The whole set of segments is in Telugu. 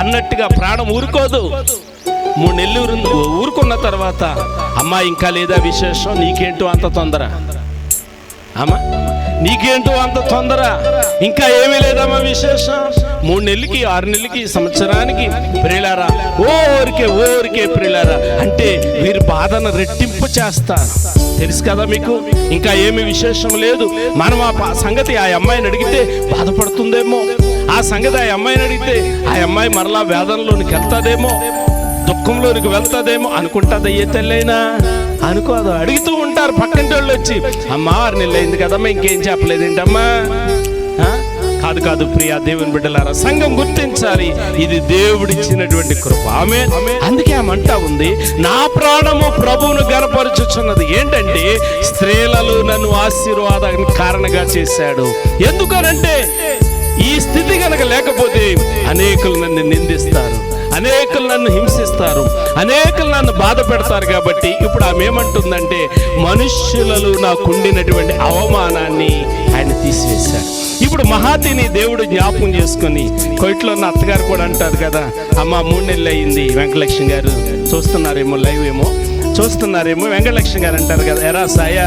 అన్నట్టుగా ప్రాణం ఊరుకోదు. 3 నెలలు ఊరుకున్న తర్వాత అమ్మా ఇంకా లేదా విశేషం, నీకేంటో అంత తొందర అమ్మా, నీకేంటో అంత తొందర, ఇంకా ఏమీ లేదమ్మా విశేషం. 3 నెలలకి 6 నెలలకి సంవత్సరానికి ప్రియులారా ఊరికే ప్రియులారా అంటే వీరి బాధను రెట్టింపు చేస్తారు. తెలుసు కదా మీకు, ఇంకా ఏమి విశేషం లేదు. మనం ఆ సంగతి ఆ అమ్మాయిని అడిగితే బాధపడుతుందేమో, ఆ సంగతి ఆ అమ్మాయిని అడిగితే ఆ అమ్మాయి మరలా వేదనలోనికి వెళ్తాదేమో, దుఃఖంలోనికి వెళ్తాదేమో అనుకుంటుంది. ఏ తల్లైనా అనుకోదు. అడుగుతూ ఉంటారు పక్కింటి వాళ్ళు వచ్చి, అమ్మా 6 నెలలు అయింది కదమ్మా, ఇంకేం చెప్పలేదేంటమ్మా. కాదు ప్రియా దేవుని బిడ్డలారా, సంఘం గుర్తించాలి, ఇది దేవుడిచ్చినటువంటి కృప. ఆమేన్. అందుకే ఆమె అంటా ఉంది, నా ప్రాణము ప్రభువును గనపరుచుచున్నది. ఏంటంటే స్త్రీలలో నన్ను ఆశీర్వాదానికి కారణంగా చేశాడు. ఎందుకనంటే ఈ స్థితి కనుక లేకపోతే అనేకులు నన్ను నిందిస్తారు, అనేకులు నన్ను హింసిస్తారు, అనేకులు నన్ను బాధ పెడతారు. కాబట్టి ఇప్పుడు ఆమె ఏమంటుందంటే మనుష్యులలో నాకుండినటువంటి అవమానాన్ని ఆయన తీసివేశాడు. ఇప్పుడు మహాతిని దేవుడు జ్ఞాపకం చేసుకుని, కొయిట్లో ఉన్న అత్తగారు కూడా అంటారు కదా, అమ్మ 3 నెలలు అయింది. వెంకటలక్ష్మి గారు చూస్తున్నారేమో, లైవ్ ఏమో చూస్తున్నారేమో. వెంకటలక్ష్మి గారు అంటారు కదా, ఎరా సాయా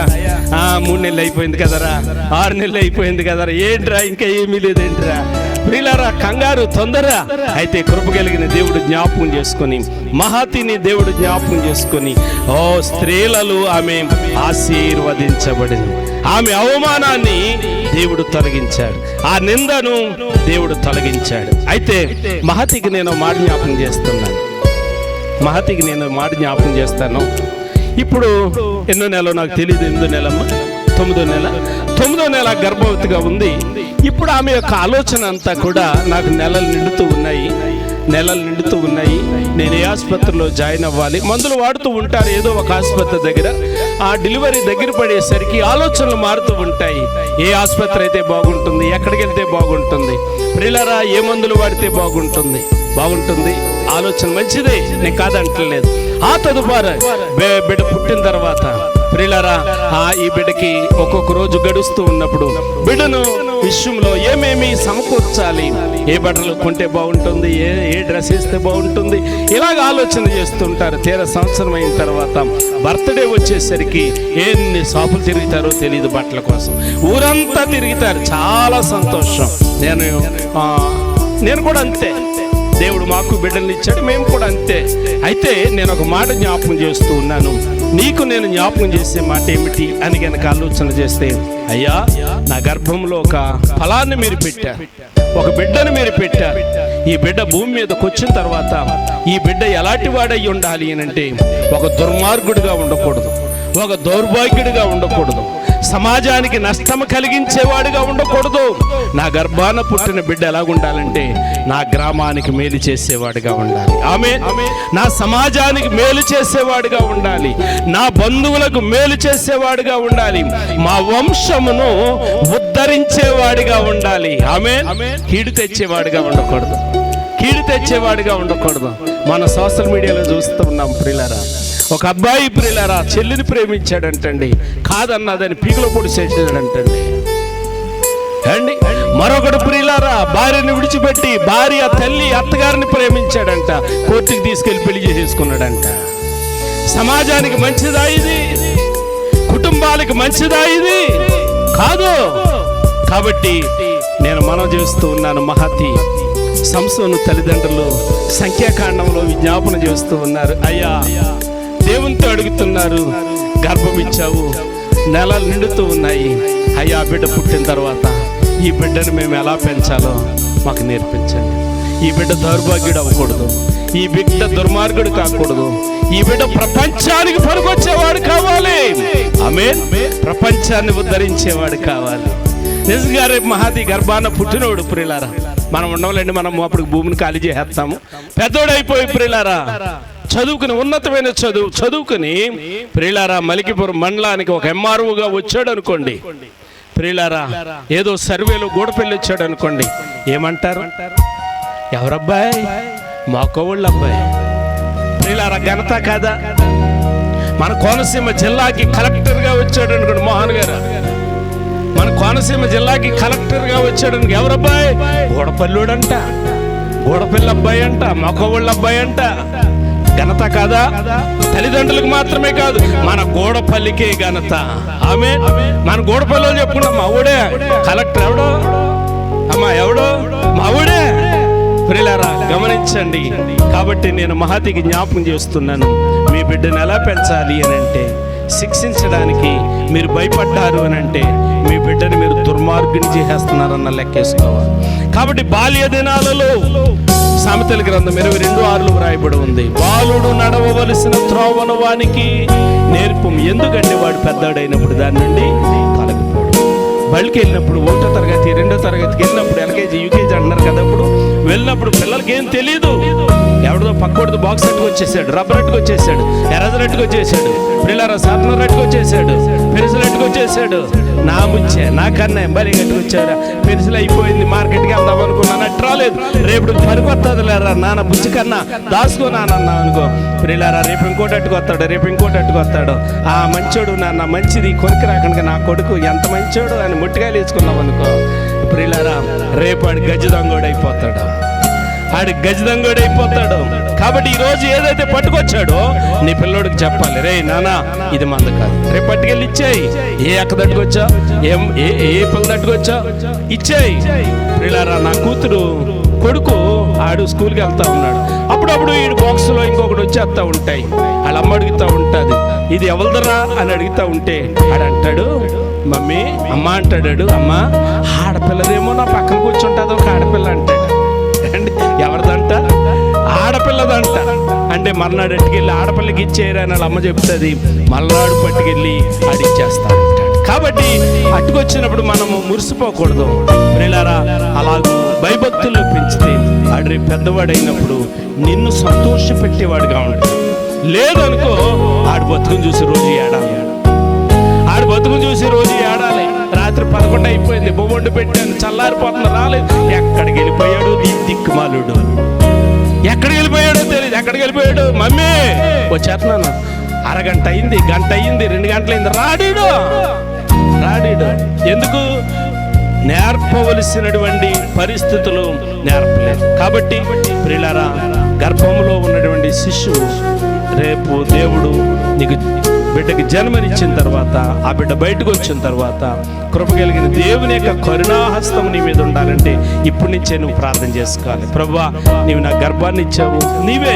3 నెలలు అయిపోయింది కదరా, 6 నెలలు అయిపోయింది కదరా, ఏంట్రా ఇంకా ఏమీ లేదేంట్రా. ప్రియులారా, కంగారు తొందర అయితే కృప కలిగిన దేవుడు జ్ఞాపకం చేసుకొని, మహాతిని దేవుడు జ్ఞాపకం చేసుకొని, ఓ స్త్రీలలో ఆమె ఆశీర్వదించబడింది. ఆమె అవమానాన్ని దేవుడు తొలగించాడు, ఆ నిందను దేవుడు తొలగించాడు. అయితే మహతికి నేను మాట జ్ఞాపకం చేస్తాను. ఇప్పుడు ఎన్నో నెల నాకు తెలియదు, 8వ నెలమ్మా, 9వ నెల గర్భవతిగా ఉంది. ఇప్పుడు ఆమె యొక్క ఆలోచన అంతా కూడా నాకు నెలలు నిండుతూ ఉన్నాయి. నేను ఏ ఆసుపత్రిలో జాయిన్ అవ్వాలి, మందులు వాడుతూ ఉంటారు ఏదో ఒక ఆసుపత్రి దగ్గర. ఆ డెలివరీ దగ్గర పడేసరికి ఆలోచనలు మారుతూ ఉంటాయి. ఏ ఆసుపత్రి అయితే బాగుంటుంది, ఎక్కడికి వెళ్తే బాగుంటుంది, ప్రియులారా ఏ మందులు వాడితే బాగుంటుంది. ఆలోచన మంచిదే, నేను కాదంటలేదు. ఆ తదుపరి బిడ్డ పుట్టిన తర్వాత ప్రియులారా ఈ బిడ్డకి ఒక్కొక్క రోజు గడుస్తూ ఉన్నప్పుడు బిడ్డను విషయంలో ఏమేమి సమకూర్చాలి, ఏ బట్టలు కొంటే బాగుంటుంది, ఏ డ్రెస్ వేస్తే బాగుంటుంది, ఇలాగ ఆలోచన చేస్తుంటారు. సంవత్సరం అయిన తర్వాత బర్త్డే వచ్చేసరికి ఎన్ని షాపులు తిరుగుతారో తెలియదు బట్టల కోసం, ఊరంతా తిరుగుతారు. చాలా సంతోషం. నేను కూడా అంతే, దేవుడు మాకు బిడ్డలు ఇచ్చాడు, మేము కూడా అంతే. అయితే నేను ఒక మాట జ్ఞాపకం చేస్తూ ఉన్నాను. నీకు నేను జ్ఞాపకం చేసే మాట ఏమిటి అని కనుక ఆలోచన చేస్తే, అయ్యా నా గర్భంలో ఒక ఫలాన్ని మీరు పెట్టారు, ఒక బిడ్డను మీరు పెట్టారు. ఈ బిడ్డ భూమి మీదకి వచ్చిన తర్వాత ఈ బిడ్డ ఎలాంటి వాడై ఉండాలి అని అంటే, ఒక దుర్మార్గుడిగా ఉండకూడదు, ఒక దౌర్భాగ్యుడిగా ఉండకూడదు, సమాజానికి నష్టం కలిగించేవాడిగా ఉండకూడదు. నా గర్భాన పుట్టిన బిడ్డ ఎలాగుండాలంటే నా గ్రామానికి మేలు చేసేవాడిగా ఉండాలి. ఆమేన్. నా సమాజానికి మేలు చేసేవాడిగా ఉండాలి, నా బంధువులకు మేలు చేసేవాడిగా ఉండాలి, మా వంశమును ఉద్ధరించేవాడిగా ఉండాలి. ఆమేన్. కీడు తెచ్చేవాడిగా ఉండకూడదు. మన సోషల్ మీడియాలో చూస్తూ ఉన్నాం ప్రియులారా, ఒక అబ్బాయి ప్రియులారా చెల్లిని ప్రేమించాడంటండి, కాదన్నదని పీకలో పొడి చేసాడంటండి. మరొకడు ప్రియులారా భార్యని విడిచిపెట్టి భార్య తల్లి అత్తగారిని ప్రేమించాడంట, కోర్టుకి తీసుకెళ్లి పెళ్లి చేసేసుకున్నాడంట. సమాజానికి మంచిదా ఇది? కుటుంబాలకు మంచిదా ఇది? కాదు. కాబట్టి నేను మనవి చేస్తూ ఉన్నాను, మహతి సంసోను తల్లిదండ్రులు సంఖ్యాకాండంలో విజ్ఞాపన చేస్తూ ఉన్నారు. అయ్యా దేవునితో అడుగుతున్నారు, గర్భం ఇచ్చావు, నెలలు నిండుతూ ఉన్నాయి. అయ్యా బిడ్డ పుట్టిన తర్వాత ఈ బిడ్డను మేము ఎలా పెంచాలో మాకు నేర్పించండి. ఈ బిడ్డ దౌర్భాగ్యుడు అవ్వకూడదు, ఈ బిడ్డ దుర్మార్గుడు కాకూడదు, ఈ బిడ్డ ప్రపంచానికి పనికొచ్చేవాడు కావాలి. ఆమేన్. ప్రపంచాన్ని ఉద్ధరించేవాడు కావాలి. నిజంగా రేపు మహాది గర్భాన పుట్టినోడు ప్రియులారా, మనం ఉండవాలండి, మనం అప్పుడు భూమిని ఖాళీ చేసేస్తాము. పెద్దోడైపోయి ప్రియులారా చదువుకుని ఉన్నతమైన చదువుకుని ప్రియులారా మలికిపురం మండలానికి ఒక ఎంఆర్ఓగా వచ్చాడు అనుకోండి ప్రియులారా, ఏదో సర్వేలో గూడపెళ్ళి వచ్చాడు అనుకోండి, ఏమంటారు? ఎవరబ్బాయి? మా కోవళ్ళ అబ్బాయి. ప్రియులారా ఘనత కాదా? మన కోనసీమ జిల్లాకి కలెక్టర్గా వచ్చాడు అనుకోండి మోహన్ గారు, మన కోనసీమ జిల్లాకి కలెక్టర్గా వచ్చాడు ఎవరబ్బాయి? గూడపల్లోడంట. గోడపిల్ల అబ్బాయి అంట, మొక్కవుళ్ళ అబ్బాయి అంట. ఘనత కాదా? తల్లిదండ్రులకు మాత్రమే కాదు, మన గోడపల్లికే ఘనత. ఆమె మన గోడపల్లిలో చెప్పుకున్నాం, మా ఊడే కలెక్టర్ ఎవడో, అమ్మా ఎవడో మా ఊడే. ప్రియులారా గమనించండి. కాబట్టి నేను మహతికి జ్ఞాపకం చేస్తున్నాను, మీ బిడ్డను ఎలా పెంచాలి అని అంటే, శిక్షించడానికి మీరు భయపడ్డారు అని అంటే మీ బిడ్డని మీరు దుర్మార్గుని చేసేస్తున్నారన్న లెక్కేసుకోవాలి. కాబట్టి బాల్య దినాలలో సామెతల గ్రంథం 22:6 వ్రాయబడి ఉంది, బాలుడు నడవవలసిన త్రోవను వానికి నేర్పం, ఎందుకంటే వాడు పెద్దవాడైనప్పుడు దాని నుండి తొలగిపోడు. బళ్ళకి వెళ్ళినప్పుడు 1వ తరగతి 2వ తరగతికి వెళ్ళినప్పుడు, ఎల్కేజీ యూకేజీ అంటున్నారు కదా, అప్పుడు వెళ్ళినప్పుడు పిల్లలకి ఏం తెలియదు. ఎవరిదో పక్కోడితో బాక్స్ అట్టుకు వచ్చేసాడు, రబ్బర్ అట్టుకు వచ్చేసాడు, ఎరజర్ అట్టుకు వచ్చేసాడు, పిల్లల సార్నర్ అట్టుకు వచ్చేసాడు, పెన్సిల్ అట్టుకు వచ్చేసాడు. నా ముచ్చే నా కన్నా ఎంబరి అట్టుకు వచ్చారా, పెన్సిల్ అయిపోయింది, మార్కెట్కి వెళ్దాం అనుకున్నాను, అట్టు రాలేదు, రేపు పనికొస్తుంది లేరా నాన్న బుచ్చి కన్నా దాచుకోనానన్నా అనుకో, పిల్లరా రేపు ఇంకోటి అట్టుకొస్తాడు, రేపు ఇంకోటి అట్టుకొస్తాడు. ఆ మంచోడు నాన్న మంచిది కొనికి రాకుండా నా కొడుకు ఎంత మంచోడు అని ముట్టికాయలు వేసుకున్నాం అనుకో, పిల్లరా రేపు ఆడు గజదొంగోడు అయిపోతాడు, ఆడి గజదొంగోడు అయిపోతాడు. కాబట్టి ఈరోజు ఏదైతే పట్టుకొచ్చాడో నీ పిల్లోడికి చెప్పాలి, రే నానా ఇది మంద కాదు, రేపు పట్టుకెళ్ళి ఇచ్చేయి. ఏ అక్క తట్టుకొచ్చా, ఏ పిల్ల తట్టుకొచ్చా ఇచ్చేయి. పిల్లారా నా కూతురు కొడుకు ఆడు స్కూల్కి వెళ్తా ఉన్నాడు, అప్పుడప్పుడు ఈడు బాక్స్లో ఇంకొకటి వచ్చేస్తా ఉంటాయి, వాళ్ళ అమ్మ అడుగుతూ ఉంటుంది, ఇది ఎవరిదరా అని అడుగుతూ ఉంటే ఆడు అంటాడు, మమ్మీ అమ్మ అంటాడు, అమ్మ ఆడపిల్లదేమో నా పక్కన కూర్చుంటుంది ఒక ఆడపిల్ల అంటాడు. అండి ఎవరిదంట? ఆడపిల్లదంట. అంటే మర్నాడు అట్టుకెళ్ళి ఆడపిల్లకి ఇచ్చేయరా అని వాళ్ళ అమ్మ చెప్తుంది, మల్లాడు పట్టుకెళ్ళి ఆడిచ్చేస్తా అంటాడు. కాబట్టి అట్టుకొచ్చినప్పుడు మనము మురిసిపోకూడదు. ప్రియులారా అలాగూ భయభక్తుల్లో పెంచితే ఆడు రేపు పెద్దవాడైనప్పుడు నిన్ను సంతోషపెట్టేవాడుగా ఉంటాడు. లేదనుకో ఆడు బతుకుని చూసి రోజు ఏడాలి, ఆడు బతుకుని చూసి రోజు ఏడాలి. రాత్రి 11 అయిపోయింది, బొమ్మండు పెట్టాను, చల్లారిపోతున్నా రాలేదు, ఎక్కడికి వెళ్ళిపోయాడు దిక్కుమాలుడు, ఎక్కడికి వెళ్ళిపోయాడో తెలియదు. ఎక్కడికి వెళ్ళిపోయాడు? మమ్మీ వచ్చేస్తున్నాను, అరగంట అయింది, గంట అయింది, 2 గంటలైంది, రాడీడు. ఎందుకు? నేర్పవలసినటువంటి పరిస్థితులు నేర్పలేదు. కాబట్టి ప్రియులారా గర్భంలో ఉన్నటువంటి శిశువు రేపు దేవుడు నీకు బిడ్డకి జన్మనిచ్చిన తర్వాత, ఆ బిడ్డ బయటకు వచ్చిన తర్వాత కృప కలిగిన దేవుని యొక్క కరుణాహస్తం నీ మీద ఉండాలంటే ఇప్పటి నుంచే నువ్వు ప్రార్థన చేసుకోవాలి. ప్రభువా నీవు నా గర్భాన్ని ఇచ్చావు, నీవే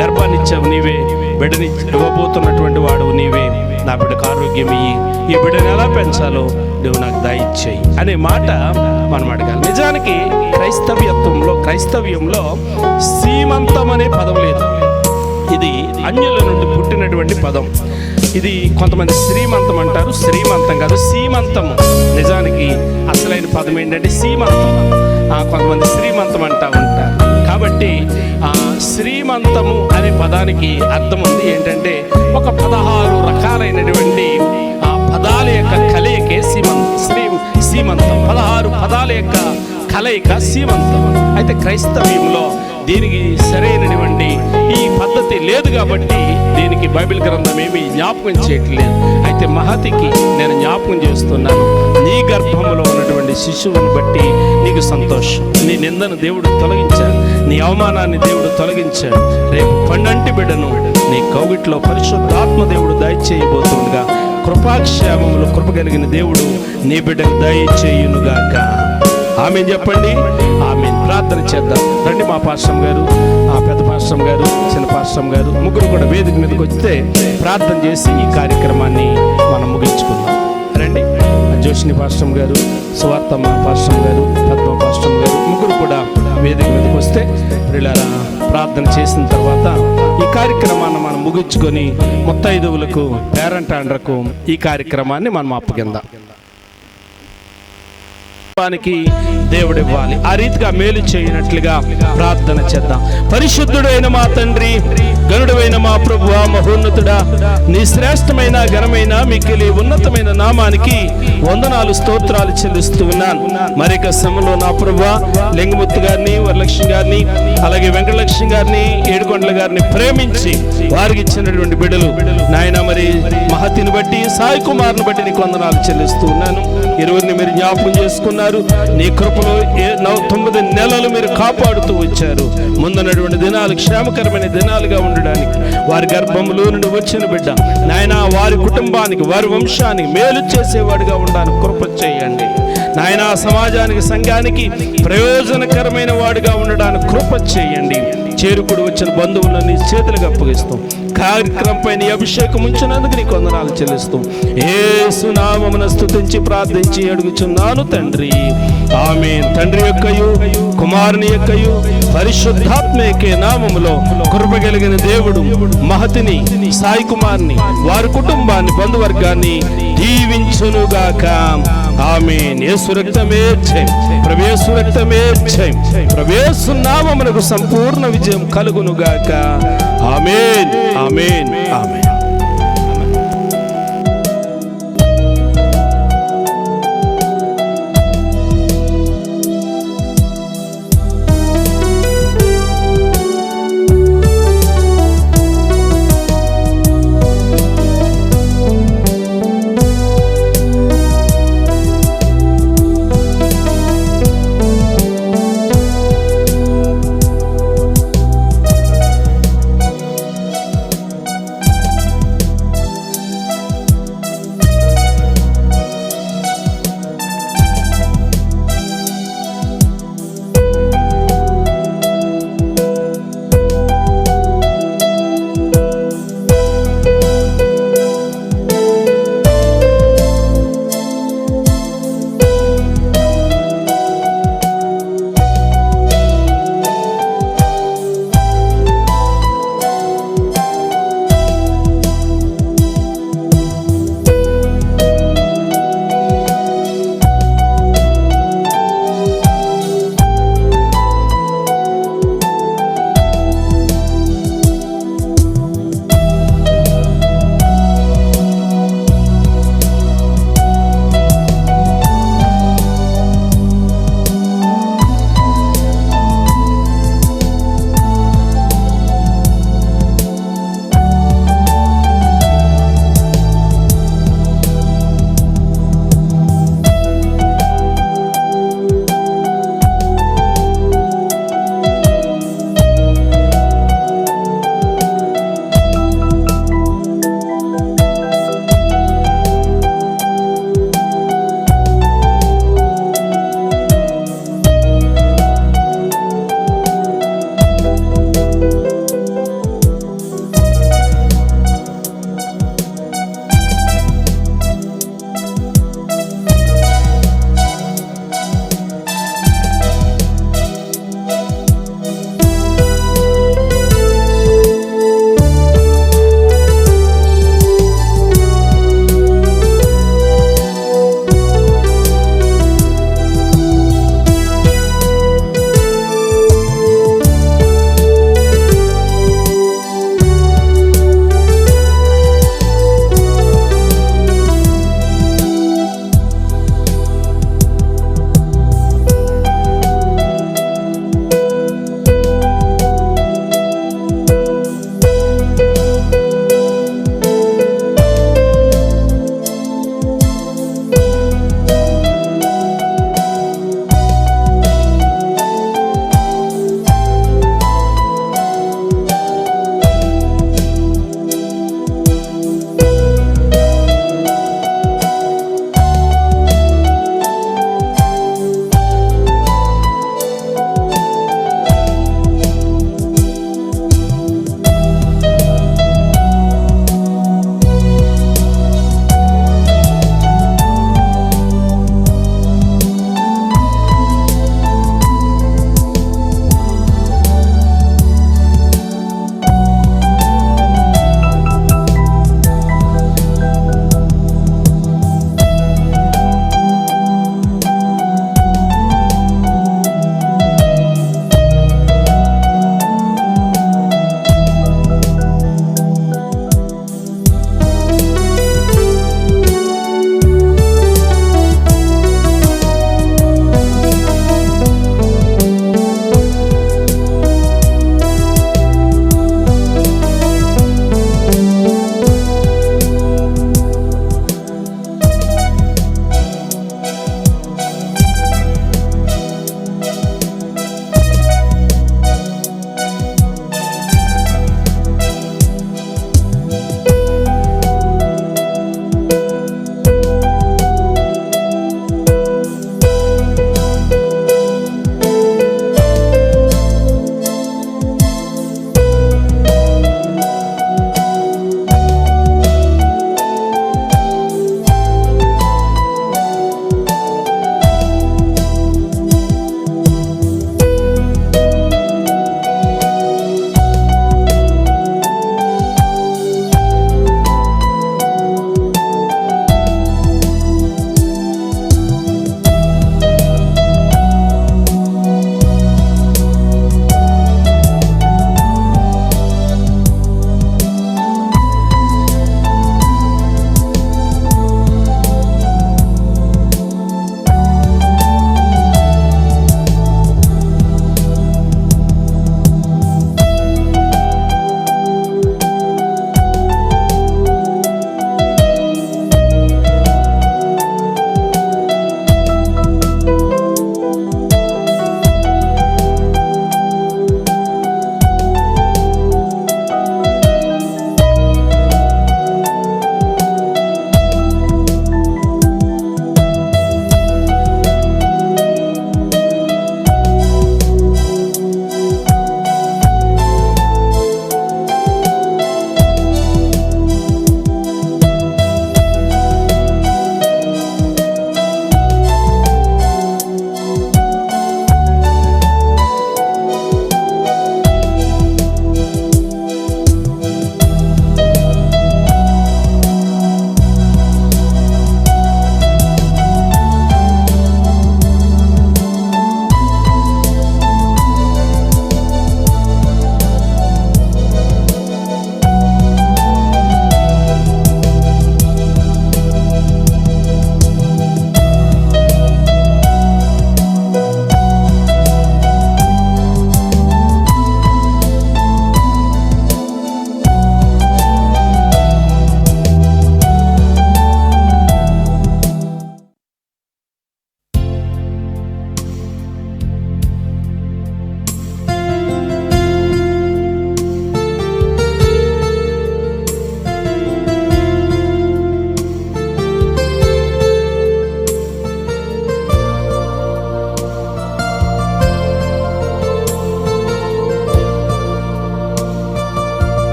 గర్భాన్ని ఇచ్చావు, నీవే బిడ్డని ఇవ్వబోతున్నటువంటి వాడు, నీవే నా బిడ్డకు ఆరోగ్యం ఇయ్యి, ఈ బిడ్డను ఎలా పెంచాలో నువ్వు నాకు దయచేయి అనే మాట మనం అడగాలి. నిజానికి క్రైస్తవ్యంలో సీమంతం అనే పదం లేదు. ఇది అన్యుల నుండి పుట్టినటువంటి పదం. ఇది కొంతమంది శ్రీమంతం అంటారు, శ్రీమంతం కాదు సీమంతము. నిజానికి అసలైన పదం ఏంటంటే సీమంతం. కొంతమంది శ్రీమంతం అంటూ ఉంటారు. కాబట్టి శ్రీమంతము అనే పదానికి అర్థం ఉంది ఏంటంటే ఒక 16 రకాలైనటువంటి పదాల యొక్క కలయికే సీమంతం. 16 పదాల యొక్క కలయిక సీమంతం. అయితే క్రైస్తవ్యంలో దీనికి సరైనటువంటి ఈ పద్ధతి లేదు కాబట్టి దీనికి బైబిల్ గ్రంథం ఏమీ జ్ఞాపకం చేయట్లేదు. అయితే మహతికి నేను జ్ఞాపకం చేస్తున్నాను, నీ గర్భంలో ఉన్నటువంటి శిశువుని బట్టి నీకు సంతోషం. నీ నిందను దేవుడు తొలగించాడు, నీ అవమానాన్ని దేవుడు తొలగించాడు. రేపు పండంటి బిడ్డను నీ కౌగిట్లో పరిశుద్ధాత్మ దేవుడు దయచేయబోతుండగా కృపాక్షేమములు కృప కలిగిన దేవుడు నీ బిడ్డకు దయచేయునుగాక. ఆమేన్ చెప్పండి. ఆమేన్. ప్రార్థన చేద్దాం రండి. మా పాస్టర్ గారు, పెద్ద పాస్టర్ గారు, చిన్న పాస్టర్ గారు ముగ్గురు కూడా వేదిక మీదకి వస్తే ప్రార్థన చేసి ఈ కార్యక్రమాన్ని మనం ముగించుకుందాం. రండి. జోషిని పాస్టర్ గారు, సువార్తమ్మ పాస్టర్ గారు, పద్మ పాస్టర్ గారు ముగ్గురు కూడా వేదిక మీదకి వస్తే పిల్లరా ప్రార్థన చేసిన తర్వాత ఈ కార్యక్రమాన్ని మనం ముగించుకొని ముత్తైదువులకు పేరెంట్ అండర్కు ఈ కార్యక్రమాన్ని మనం అప్పగిందాం. దేవుడు ఇవ్వాలి, ఆ రీతిగా మేలు చేయనట్లుగా ప్రార్థన చేద్దాం. పరిశుద్ధుడైన మా తండ్రి, గనుడైన మా ప్రభువా, మహోన్నతుడా, నీ శ్రేష్టమైన ఘనమైన మిక్కిలి ఉన్నతమైన నామానికి వందనాలు స్తోత్రాలు చెల్లిస్తూ ఉన్నాను. మరిక సమయంలో నా ప్రభువా లింగముత్తు గారిని, వరలక్ష్మి గారిని, అలాగే వెంకటలక్ష్మి గారిని, ఏడుకొండల గారిని ప్రేమించి వారికి ఇచ్చినటువంటి బిడ్డలు నాయన మరి మహతిని బట్టి, సాయి కుమార్ని బట్టి నీకు వందనాలు చెల్లిస్తూ ఉన్నాను. ఇరువురిని మీరు జ్ఞాపకం చేసుకున్నారు. నీ కృపలో 9 నెలలు మీరు కాపాడుతూ వచ్చారు. ముందున్నటువంటి దినాలు క్షేమకరమైన దినాలుగా ఉండడానికి వారి గర్భంలో నుండి వచ్చిన బిడ్డ నాయన వారి కుటుంబానికి వారి వంశానికి మేలు చేసేవాడిగా ఉండడానికి కృప చేయండి నాయన. సమాజానికి సంఘానికి ప్రయోజనకరమైన వాడిగా ఉండడానికి కృప చేయండి. చేరుకుడు వచ్చిన బంధువులను నీ చేతులకు అప్పగిస్తాం. కార్యక్రమంపై నీ అభిషేకం ఉంచినందుకు నీకు వందనాలు చెల్లిస్తాం. యేసు నామమున స్తుతించి ప్రార్థించి అడుగుచున్నాను తండ్రి, ఆమేన్. తండ్రి యొక్కయు కుమారుని యొక్కయు పరిశుద్ధాత్మ యొక్క నామములో కృప కలిగిన దేవుడు మహతిని సాయి కుమార్ని వారి కుటుంబాన్ని బంధువర్గాన్ని దీవించునుగాక. ఆమేన్. యేసు రక్తమే జయం, ప్రభుయేసు రక్తమే జయం, ప్రభుయేసు నామమునకు సంపూర్ణ విజయం కలుగునుగాక. ఆమేన్, ఆమేన్, ఆమేన్.